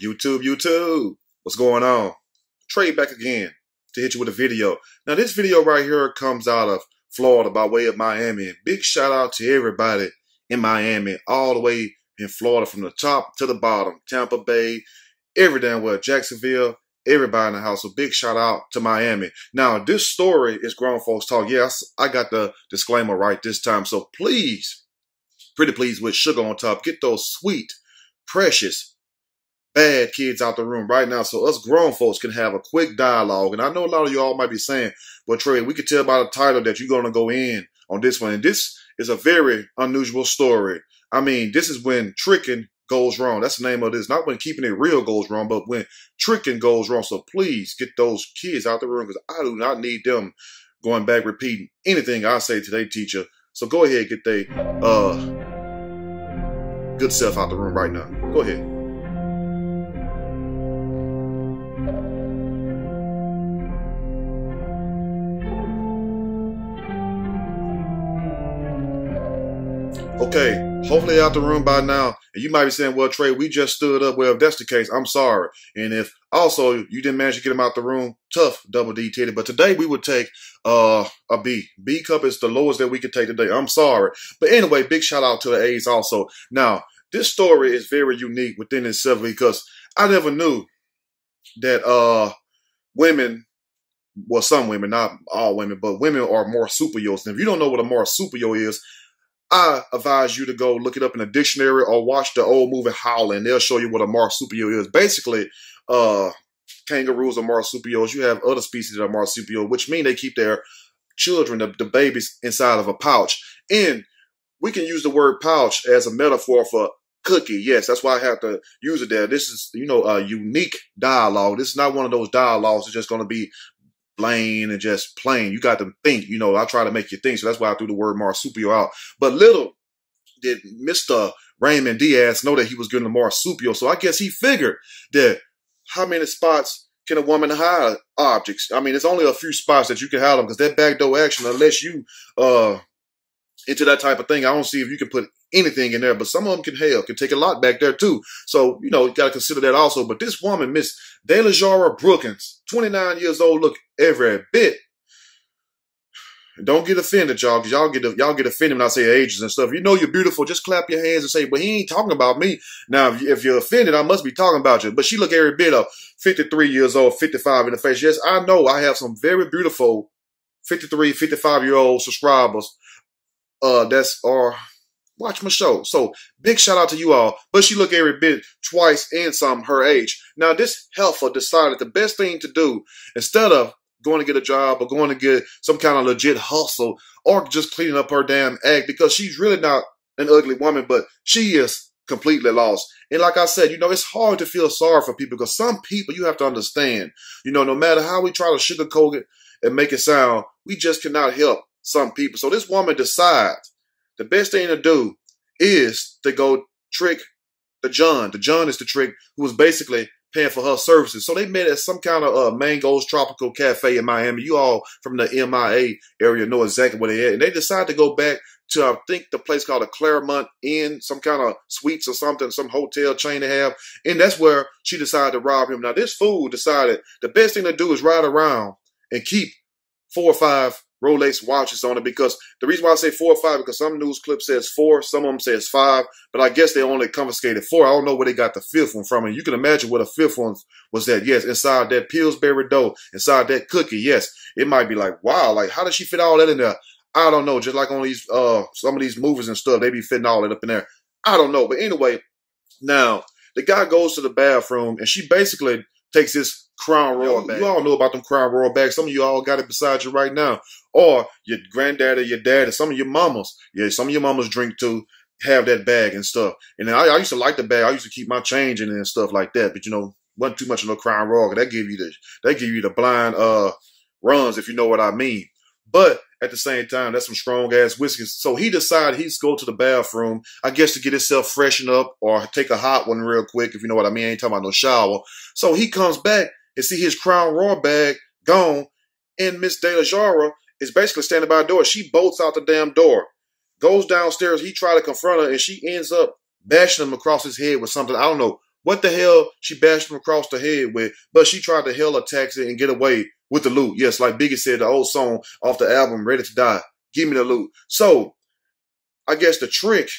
YouTube, what's going on? Trey back again to hit you with a video. Now this video right here comes out of Florida by way of Miami. Big shout out to everybody in Miami, all the way in Florida from the top to the bottom. Tampa Bay, every damn well, Jacksonville, everybody in the house. So big shout out to Miami. Now this story is grown folks talk. Yes, I got the disclaimer right this time. So please, pretty please with sugar on top, get those sweet, precious, bad kids out the room right now so us grown folks can have a quick dialogue. And I know a lot of y'all might be saying, well, Trey, we could tell by the title that you're going to go in on this one. And this is a very unusual story. I mean, this is when tricking goes wrong. That's the name of this. Not when keeping it real goes wrong, but when tricking goes wrong. So please get those kids out the room because I do not need them going back repeating anything I say to their teacher. So go ahead, get their good self out the room right now. Go ahead. Okay, hopefully out the room by now. And you might be saying, well, Trey, we just stood up. Well, if that's the case, I'm sorry. And if also you didn't manage to get them out the room, tough, double D titty. But today we would take a B. B cup is the lowest that we could take today. I'm sorry. But anyway, big shout out to the A's also. Now, this story is very unique within itself because I never knew that women, well, some women, not all women, but women are marsupials. And if you don't know what a marsupial is, I advise you to go look it up in a dictionary or watch the old movie Howlin'. They'll show you what a marsupial is. Basically, kangaroos are marsupials. You have other species that are marsupial, which mean they keep their children, the babies, inside of a pouch. And we can use the word pouch as a metaphor for cookie. Yes, that's why I have to use it there. This is, you know, a unique dialogue. This is not one of those dialogues that's just going to be plain and just plain. You got to think, you know, I try to make you think. So that's why I threw the word marsupial out. But little did Mr. Raymond Diaz know that he was getting a marsupial. So I guess he figured that how many spots can a woman hide objects? I mean, it's only a few spots that you can hide them because that backdoor action, unless you into that type of thing, I don't see if you can put anything in there, but some of them can take a lot back there too. So, you know, you got to consider that also. But this woman, Miss DeLajara Brookins, 29 years old, look every bit. Don't get offended, y'all, because y'all get offended when I say ages and stuff. You know you're beautiful, just clap your hands and say, but he ain't talking about me. Now, if you're offended, I must be talking about you. But she look every bit of 53 years old, 55 in the face. Yes, I know I have some very beautiful 53, 55-year-old subscribers watch my show. So big shout out to you all. But she look every bit twice and some her age. Now this heifer decided the best thing to do, instead of going to get a job or going to get some kind of legit hustle or just cleaning up her damn act, because she's really not an ugly woman, but she is completely lost. And like I said, you know, it's hard to feel sorry for people because some people you have to understand, you know, no matter how we try to sugarcoat it and make it sound, we just cannot help some people. So this woman decides the best thing to do is to go trick the John. The John is the trick who was basically paying for her services. So they met at some kind of Mango's Tropical Cafe in Miami. You all from the MIA area know exactly where they at. And they decided to go back to, I think, the place called a Claremont Inn, some kind of suites or something, some hotel chain they have. And that's where she decided to rob him. Now, this fool decided the best thing to do is ride around and keep 4 or 5 Rolex watches on it, because the reason why I say 4 or 5, because some news clip says 4, some of them says 5, but I guess they only confiscated 4. I don't know where they got the 5th one from, and you can imagine where the 5th one was at. Yes, inside that Pillsbury dough, inside that cookie. Yes, it might be like, wow, like how did she fit all that in there? I don't know. Just like on these some of these movies and stuff, they be fitting all that up in there. I don't know, but anyway, now the guy goes to the bathroom and she basically takes this Crown Royal bag. You all know about them Crown Royal bags. Some of you all got it beside you right now. Or your granddaddy, your dad, some of your mamas. Yeah, some of your mamas drink too, have that bag and stuff. And I used to like the bag. I used to keep my change in it and stuff like that. But you know, wasn't too much of no Crown Royal. They give you the blind runs, if you know what I mean. But at the same time, that's some strong ass whiskey. So he decided he's go to the bathroom, I guess to get himself freshened up or take a hot one real quick, if you know what I mean. I ain't talking about no shower. So he comes back and see his Crown Royal bag gone, and Miss DeLajara is basically standing by the door. She bolts out the damn door, goes downstairs. He tried to confront her, and she ends up bashing him across his head with something. I don't know what the hell she bashed him across the head with, but she tried to hail a taxi and get away with the loot. Yes, like Biggie said, the old song off the album, Ready to Die, give me the loot. So I guess the trick,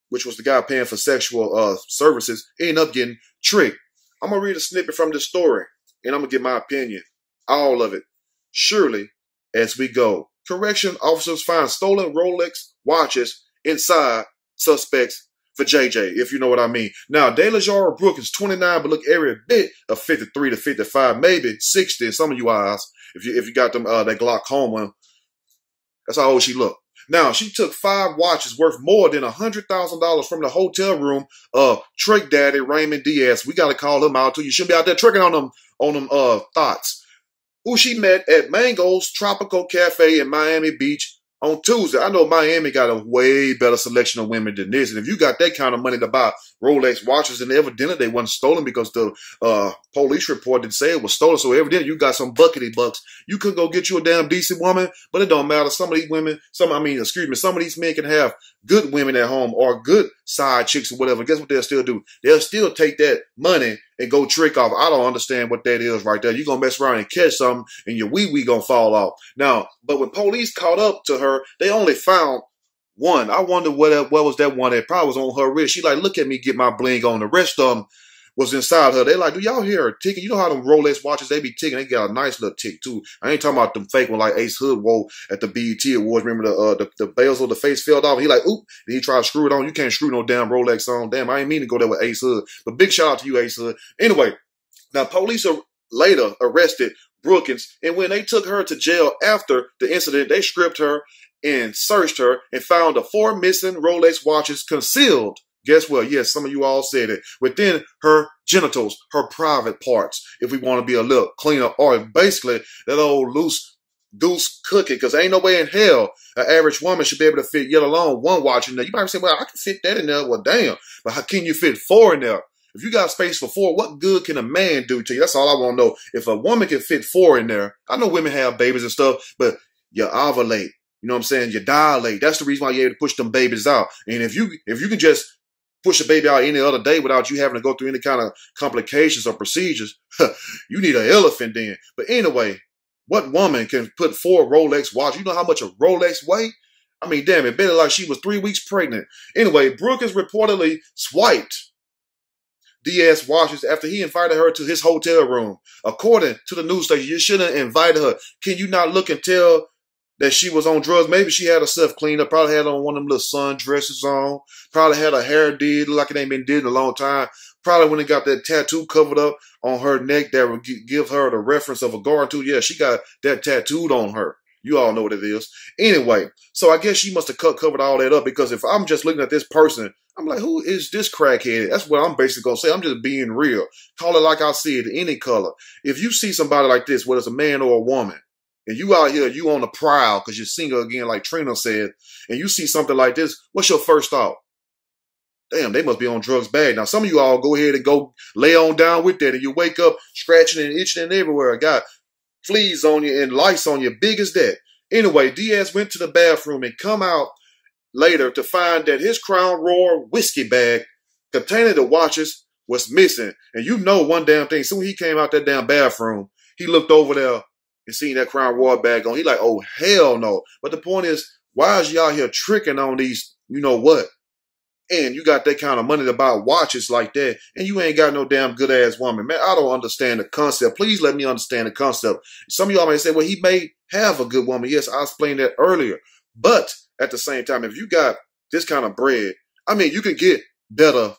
which was the guy paying for sexual services, ended up getting tricked. I'm going to read a snippet from this story, and I'm going to give my opinion. All of it. Surely, as we go. Correction officers find stolen Rolex watches inside suspects for JJ, if you know what I mean. Now, DeLajar Brooke is 29, but look every bit of 53 to 55, maybe 60 in some of you eyes, if you got them that glaucoma. That's how old she looked. Now, she took 5 watches worth more than $100,000 from the hotel room of Trick Daddy Raymond Diaz. We got to call him out too. You shouldn't be out there tricking on them thoughts. Who she met at Mango's Tropical Cafe in Miami Beach on Tuesday. I know Miami got a way better selection of women than this. And if you got that kind of money to buy Rolex watches, and evidently they wasn't stolen because the police report didn't say it was stolen. So evidently you got some buckety bucks. You could go get you a damn decent woman, but it don't matter. Some of these women, some of these men can have good women at home or good side chicks or whatever. Guess what they'll still do? They'll still take that money and go trick off. I don't understand what that is right there. You're going to mess around and catch something and your wee-wee going to fall off. Now, but when police caught up to her, they only found one. I wonder what was that one that probably was on her wrist. She like, look at me get my bling on. The rest of them was inside her. They like, do y'all hear her ticking? You know how them Rolex watches, they be ticking. They got a nice little tick too. I ain't talking about them fake one like Ace Hood wore at the BET Awards. Remember the bezel, the face fell off. He like, oop, and he tried to screw it on. You can't screw no damn Rolex on. Damn, I ain't mean to go there with Ace Hood. But big shout out to you, Ace Hood. Anyway, now police later arrested Brookins, and when they took her to jail after the incident, they stripped her and searched her and found the 4 missing Rolex watches concealed. Guess what? Yes, some of you all said it. Within her genitals, her private parts, if we want to be a little cleaner, or basically that old loose goose cookie, because ain't no way in hell an average woman should be able to fit, yet alone one watch in there. You might say, well, I can fit that in there. Well, damn. But how can you fit 4 in there? If you got space for 4, what good can a man do to you? That's all I want to know. If a woman can fit 4 in there, I know women have babies and stuff, but you ovulate. You know what I'm saying? You dilate. That's the reason why you're able to push them babies out. And if you can just push a baby out any other day without you having to go through any kind of complications or procedures, you need an elephant then. But anyway, what woman can put 4 Rolex watches? You know how much a Rolex weigh? I mean, damn, it better like she was 3 weeks pregnant. Anyway, Brookins reportedly swiped Diaz watches after he invited her to his hotel room. According to the news station, you shouldn't have invited her. Can you not look and tell that she was on drugs? Maybe she had herself cleaned up, probably had on one of them little sundresses on, probably had her hair did, look like it ain't been did in a long time, probably when it got that tattoo covered up on her neck that would give her the reference of a guard too. Yeah, she got that tattooed on her. You all know what it is. Anyway, so I guess she must have covered all that up, because if I'm just looking at this person, I'm like, who is this crackhead? That's what I'm basically going to say. I'm just being real. Call it like I see it, any color. If you see somebody like this, whether it's a man or a woman, and you out here, you on the prowl because you're single again, like Trina said, and you see something like this, what's your first thought? Damn, they must be on drugs bad. Now, some of you all go ahead and go lay on down with that, and you wake up scratching and itching and everywhere. Got fleas on you and lice on you, big as that. Anyway, Diaz went to the bathroom and come out later to find that his Crown Royal whiskey bag containing the watches was missing. And you know one damn thing, soon he came out that damn bathroom, he looked over there and seen that Crown Royal bag on. He like, oh, hell no. But the point is, why is y'all here tricking on these, you know what? And you got that kind of money to buy watches like that, and you ain't got no damn good-ass woman. Man, I don't understand the concept. Please let me understand the concept. Some of y'all may say, well, he may have a good woman. Yes, I explained that earlier. But at the same time, if you got this kind of bread, I mean, you can get better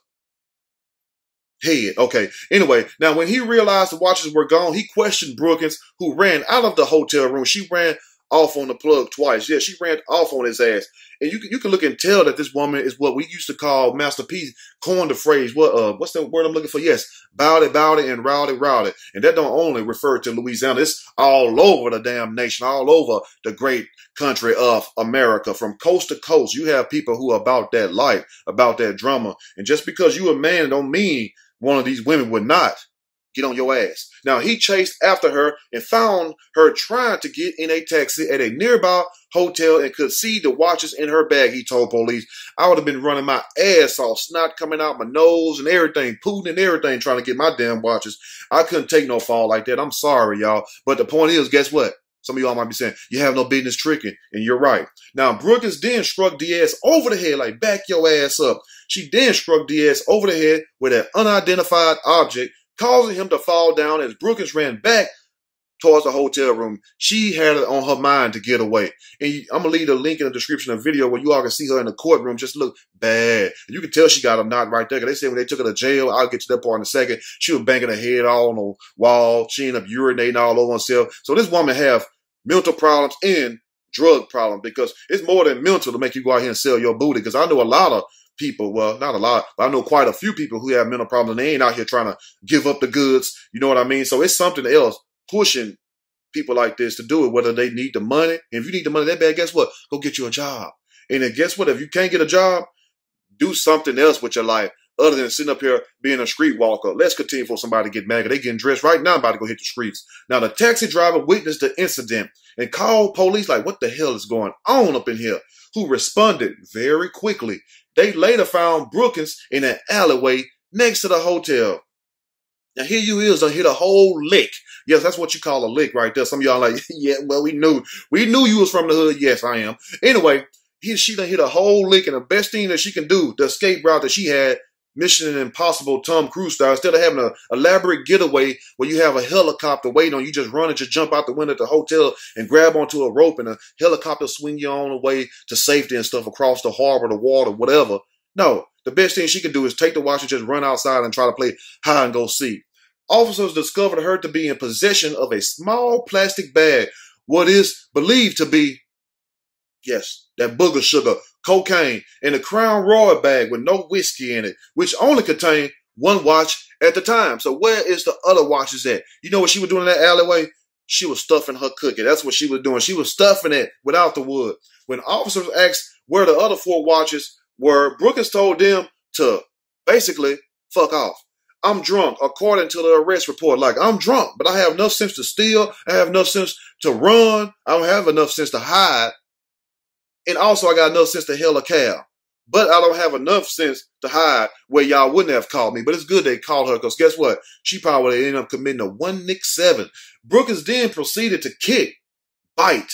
head. Okay. Anyway, now when he realized the watches were gone, he questioned Brookins, who ran out of the hotel room. She ran off on the plug twice. Yeah, she ran off on his ass. And you can look and tell that this woman is what we used to call Master P coined the phrase. What's the word I'm looking for? Yes, bowdy, and rowdy. And that don't only refer to Louisiana. It's all over the damn nation, all over the great country of America. From coast to coast, you have people who are about that life, about that drama. And just because you a man don't mean one of these women would not. get on your ass. Now, he chased after her and found her trying to get in a taxi at a nearby hotel and could see the watches in her bag, he told police. I would have been running my ass off, snot coming out my nose and everything, pooting and everything, trying to get my damn watches. I couldn't take no fall like that. I'm sorry, y'all. But the point is, guess what? Some of y'all might be saying, you have no business tricking, and you're right. Now, Brookins then struck Diaz over the head, like, back your ass up. She then struck Diaz over the head with an unidentified object, causing him to fall down as Brookins ran back towards the hotel room. She had it on her mind to get away. And I'm going to leave a link in the description of the video where you all can see her in the courtroom just look bad. You can tell she got a knot right there. Because they said when they took her to jail, I'll get to that part in a second, she was banging her head all on the wall. She ended up urinating all over herself. So this woman have mental problems and drug problems, because it's more than mental to make you go out here and sell your booty. Because I know a lot of people, well, not a lot, but I know quite a few people who have mental problems and they ain't out here trying to give up the goods. You know what I mean? So it's something else pushing people like this to do it, whether they need the money. And if you need the money that bad, guess what? Go get you a job. And then guess what? If you can't get a job, do something else with your life other than sitting up here being a street walker. Let's continue for somebody to get mad. They getting dressed right now, about to go hit the streets. Now, the taxi driver witnessed the incident and called police like, what the hell is going on up in here? Who responded very quickly. They later found Brookins in an alleyway next to the hotel. Now, here you is, hit a whole lick. Yes, that's what you call a lick right there. Some of y'all like, yeah, well, we knew you was from the hood. Yes, I am. Anyway, she done hit a whole lick, and the best thing that she can do, the escape route that she had, Mission Impossible Tom Cruise style, instead of having an elaborate getaway where you have a helicopter waiting on you, just run and just jump out the window at the hotel and grab onto a rope and a helicopter swing you on the way to safety and stuff across the harbor, the water, whatever. No, the best thing she can do is take the watch and just run outside and try to play hide and go seek. Officers discovered her to be in possession of a small plastic bag, what is believed to be, yes, that booger sugar, cocaine, and a Crown Royal bag with no whiskey in it, which only contained one watch at the time. So where is the other watches at? You know what she was doing in that alleyway? She was stuffing her cookie. That's what she was doing. She was stuffing it without the wood. When officers asked where the other 4 watches were, Brookins told them to basically fuck off. I'm drunk, according to the arrest report. Like, I'm drunk, but I have enough sense to steal. I have enough sense to run. I don't have enough sense to hide. And also, I got enough sense to hail a cab. But I don't have enough sense to hide where y'all wouldn't have called me. But it's good they called her, because guess what? She probably would have ended up committing a 1-7. Brookins then proceeded to kick, bite,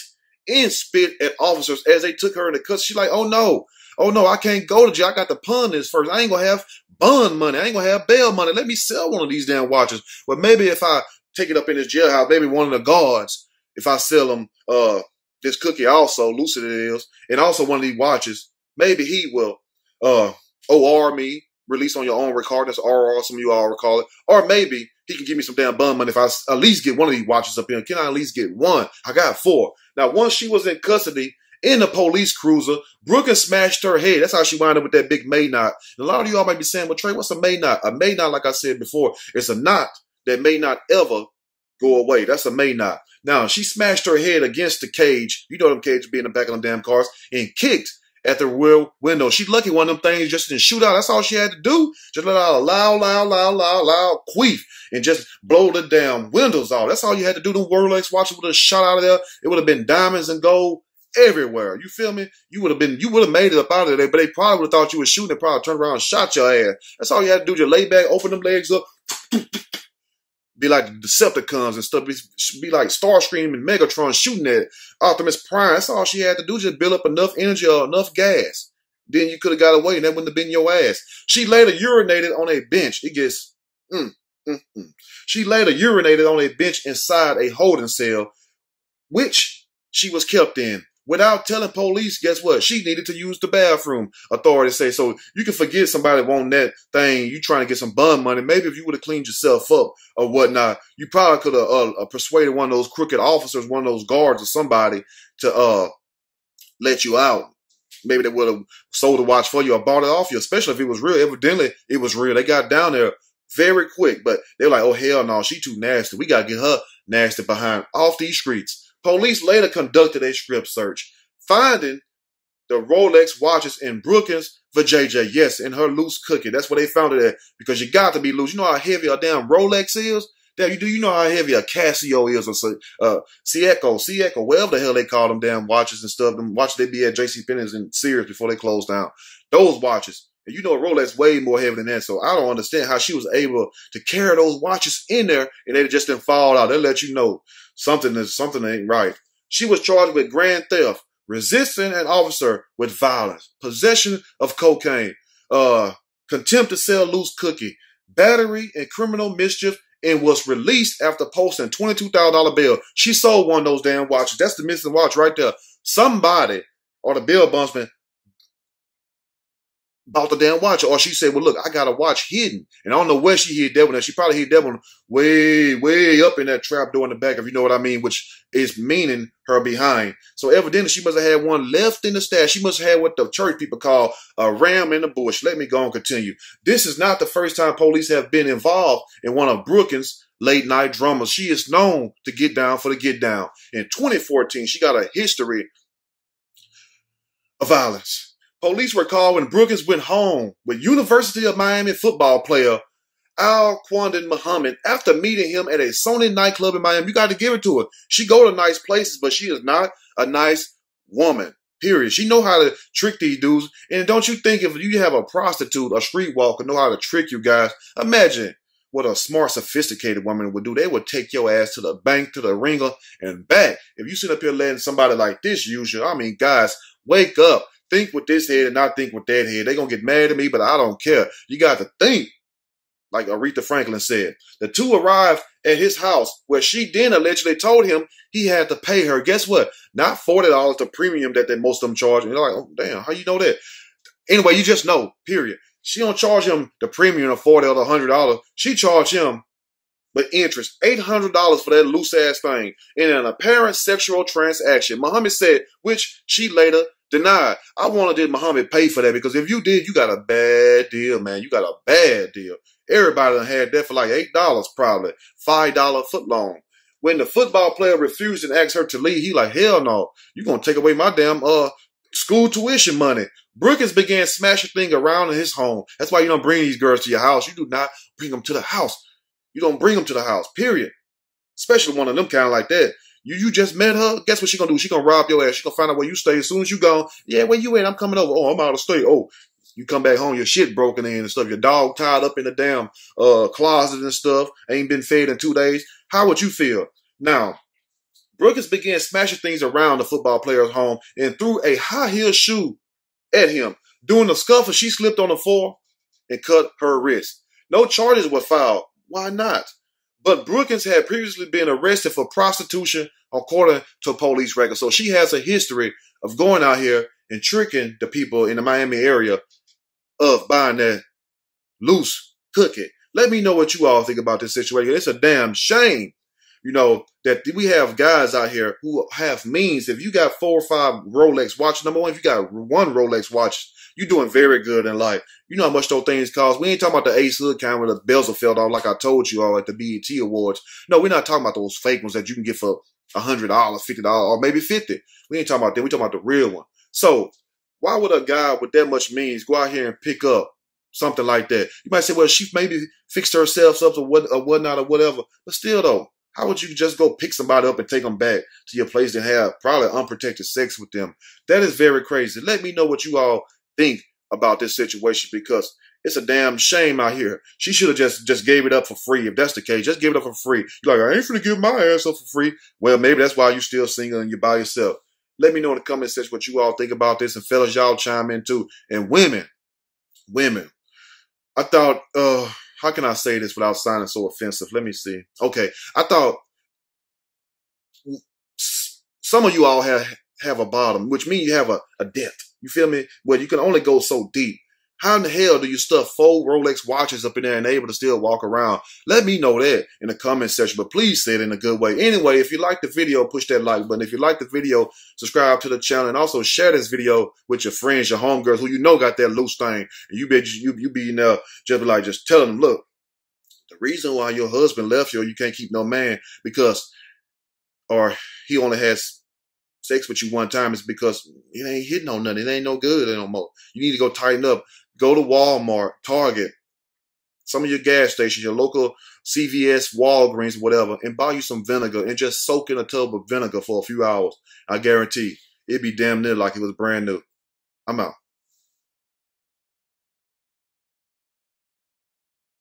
and spit at officers as they took her into custody. She's like, oh no, I can't go to jail. I got to pawn this first. I ain't going to have bond money. I ain't going to have bail money. Let me sell one of these damn watches. Well, maybe if I take it up in this jailhouse, maybe one of the guards, if I sell them this cookie also, lucid it is, and also one of these watches, maybe he will OR me, release on your own record. That's RR, some of you all recall it. Or maybe he can give me some damn bum money if I at least get one of these watches up here. Can I at least get one? I got 4. Now, once she was in custody in the police cruiser, Brookins smashed her head. That's how she wound up with that big May knot. And a lot of you all might be saying, well, Trey, what's a May knot? A May knot, like I said before, is a knot that may not ever go away. That's a May knot. Now, she smashed her head against the cage. You know them cages be in the back of them damn cars, and kicked at the rear window. She's lucky one of them things just didn't shoot out. That's all she had to do. Just let out a loud queef and just blow the damn windows off. That's all you had to do. The Rolex watches would have shot out of there. It would have been diamonds and gold everywhere. You feel me? You would have made it up out of there, but they probably would have thought you were shooting and probably turned around and shot your ass. That's all you had to do. Just lay back, open them legs up, be like the Decepticons and stuff. Be like Starscream and Megatron shooting at Optimus Prime. That's all she had to do. Just build up enough energy or enough gas. Then you could have got away and that wouldn't have been your ass. She later urinated on a bench. It gets, She later urinated on a bench inside a holding cell, which she was kept in. Without telling police, guess what? She needed to use the bathroom, authorities say. So you can forget somebody wanting that thing. You trying to get some bun money. Maybe if you would have cleaned yourself up or whatnot, you probably could have persuaded one of those crooked officers, one of those guards or somebody to let you out. Maybe they would have sold the watch for you or bought it off you, especially if it was real. Evidently, it was real. They got down there very quick, but they were like, oh, hell no, she too nasty. We got to get her nasty behind off these streets. Police later conducted a strip search, finding the Rolex watches in Brookings for JJ. Yes, in her loose cookie. That's where they found it at, because you got to be loose. You know how heavy a damn Rolex is? Damn, you know how heavy a Casio is, or Seiko, whatever the hell they call them damn watches and stuff. Them watches they be at JCPenney's and Sears before they close down. Those watches. And you know Rolex way more heavy than that, so I don't understand how she was able to carry those watches in there and they just didn't fall out. They let you know something ain't right. She was charged with grand theft, resisting an officer with violence, possession of cocaine, contempt to sell loose cookie, battery and criminal mischief, and was released after posting $22,000 bail. She sold one of those damn watches. That's the missing watch right there. Somebody or the bail bondsman bought the damn watch, or she said, well, look, I got a watch hidden. And I don't know where she hid that one. And she probably hid that one way, way up in that trap door in the back, if you know what I mean, which is meaning her behind. So evidently she must have had one left in the stash. She must have had what the church people call a ram in the bush. Let me go and continue. This is not the first time police have been involved in one of Brookings' late night dramas. She is known to get down for the get down. In 2014, she got a history of violence. Police were called when Brookings went home with University of Miami football player Al-Quandin Muhammad after meeting him at a Sony nightclub in Miami. You got to give it to her. She go to nice places, but she is not a nice woman, period. She know how to trick these dudes. And don't you think if you have a prostitute, a streetwalker, know how to trick you guys, imagine what a smart, sophisticated woman would do. They would take your ass to the bank, to the ringer, and back. If you sit up here letting somebody like this use you, I mean, guys, wake up. Think with this head and not think with that head. They're going to get mad at me, but I don't care. You got to think, like Aretha Franklin said. The two arrived at his house, where she then allegedly told him he had to pay her. Guess what? Not $40, the premium that most of them charge. And you're like, oh, damn, how you know that? Anyway, you just know, period. She don't charge him the premium of $40 or $100. She charged him with interest, $800 for that loose-ass thing in an apparent sexual transaction. Muhammad said, which she later denied. I wanted Muhammad pay for that, because if you did, you got a bad deal, man. You got a bad deal. Everybody done had that for like $8 probably. $5 foot long. When the football player refused and asked her to leave, he like, hell no. You gonna take away my damn school tuition money. Brookings began smashing things around in his home. That's why you don't bring these girls to your house. You do not bring them to the house. You don't bring them to the house, period. Especially one of them kind like that. You just met her. Guess what she gonna do? She gonna rob your ass. She gonna find out where you stay. As soon as you gone, yeah, where you at? I'm coming over. Oh, I'm out of state. Oh, you come back home, your shit broken in and stuff. Your dog tied up in the damn closet and stuff. Ain't been fed in 2 days. How would you feel? Now, Brookings began smashing things around the football player's home and threw a high-heel shoe at him. During the scuffle, she slipped on the floor and cut her wrist. No charges were filed. Why not? But Brookings had previously been arrested for prostitution, according to police records. So she has a history of going out here and tricking the people in the Miami area of buying that loose cookie. Let me know what you all think about this situation. It's a damn shame, you know, that we have guys out here who have means. If you got 4 or 5 Rolex watches, number one, if you got 1 Rolex watch, you're doing very good in life. You know how much those things cost. We ain't talking about the Ace Hood kind where the bezel fell off, like I told you all at the BET Awards. No, we're not talking about those fake ones that you can get for $100, $50, or maybe $50. We ain't talking about that. We're talking about the real one. So why would a guy with that much means go out here and pick up something like that? You might say, well, she maybe fixed herself up or whatnot or whatever. But still, though, how would you just go pick somebody up and take them back to your place and have probably unprotected sex with them? That is very crazy. Let me know what you all think about this situation, because it's a damn shame out here. She should have just gave it up for free. If that's the case, just give it up for free. You're like, I ain't finna give my ass up for free. Well, maybe that's why you're still single and you're by yourself. Let me know in the comment section what you all think about this. And fellas, y'all chime in too. And women. I thought, how can I say this without sounding so offensive? Let me see. Okay. I thought some of you all have a bottom, which means you have a depth. You feel me? Well, you can only go so deep. How in the hell do you stuff 4 Rolex watches up in there and able to still walk around? Let me know that in the comment section, but please say it in a good way. Anyway, if you like the video, push that like button. If you like the video, subscribe to the channel, and also share this video with your friends, your homegirls who you know got that loose thing. And you be in there just telling them, look, the reason why your husband left you or you can't keep no man or he only has sex with you one time, it's because it ain't hitting on nothing. It ain't no good no more. You need to go tighten up. Go to Walmart, Target, some of your gas stations, your local CVS, Walgreens, whatever, and buy you some vinegar and just soak in a tub of vinegar for a few hours. I guarantee it'd be damn near like it was brand new. I'm out.